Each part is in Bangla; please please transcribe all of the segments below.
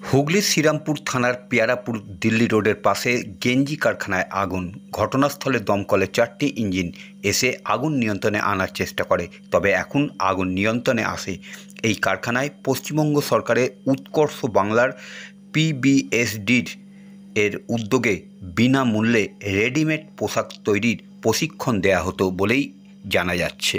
হুগলির শ্রীরামপুর থানার পেয়ারাপুর দিল্লি রোডের পাশে গেঞ্জি কারখানায় আগুন। ঘটনাস্থলে দমকলের 4টি ইঞ্জিন এসে আগুন নিয়ন্ত্রণে আনার চেষ্টা করে, তবে এখন আগুন নিয়ন্ত্রণে আসে। এই কারখানায় পশ্চিমবঙ্গ সরকারের উৎকর্ষ বাংলার PBSD এর উদ্যোগে বিনামূল্যে রেডিমেড পোশাক তৈরির প্রশিক্ষণ দেওয়া হতো বলেই জানা যাচ্ছে।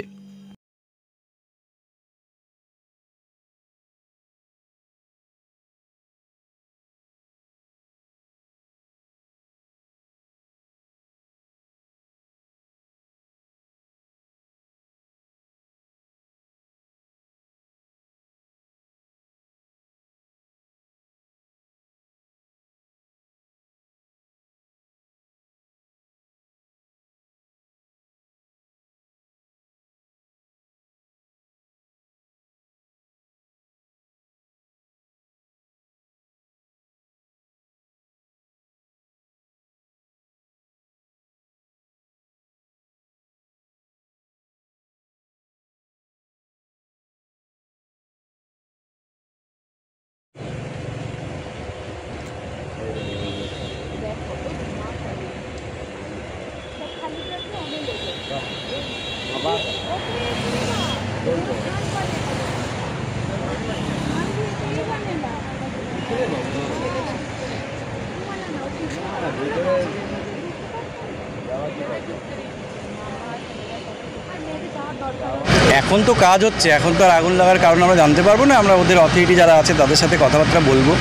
এখন তো কাজ হচ্ছে, এখন তো আর আগুন লাগার কারণ আমরা জানতে পারবো না। আমরা ওদের অথরিটি যারা আছে তাদের সাথে কথাবার্তা বলবো।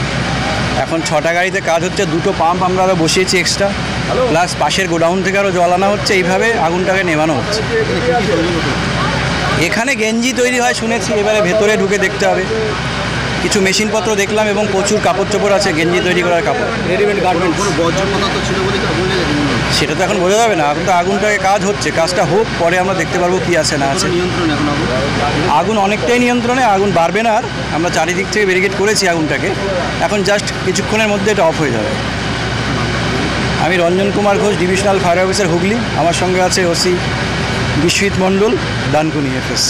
এখন 6টা গাড়িতে কাজ হচ্ছে, 2টো পাম্প আমরা আরও বসিয়েছি এক্সট্রা, প্লাস পাশের গোডাউন থেকে আরও জল আনা হচ্ছে। এইভাবে আগুনটাকে নেভানো হচ্ছে। এখানে গেঞ্জি তৈরি হয় শুনেছি, এবারে ভেতরে ঢুকে দেখতে হবে। কিছু মেশিনপত্র দেখলাম এবং প্রচুর কাপড় চোপড় আছে, গেঞ্জি তৈরি করার কাপড়, রেডিমেড গার্মেন্টস। সেটা তো এখন বোঝা যাবে না, এখন তো আগুনটাকে কাজ হচ্ছে, কাজটা হোক, পরে আমরা দেখতে পারবো কী আছে না আছে। আগুন অনেকটাই নিয়ন্ত্রণে, আগুন বাড়বে না আর। আমরা চারিদিক থেকে ব্যারিকেড করেছি আগুনটাকে, এখন জাস্ট কিছুক্ষণের মধ্যে এটা অফ হয়ে যাবে। আমি Ranjan Kumar Ghosh, divisional fire officer Hooghly. আমার সঙ্গে আছে ওসি বিশ্বজিৎ মণ্ডল, ডানকুনি FS।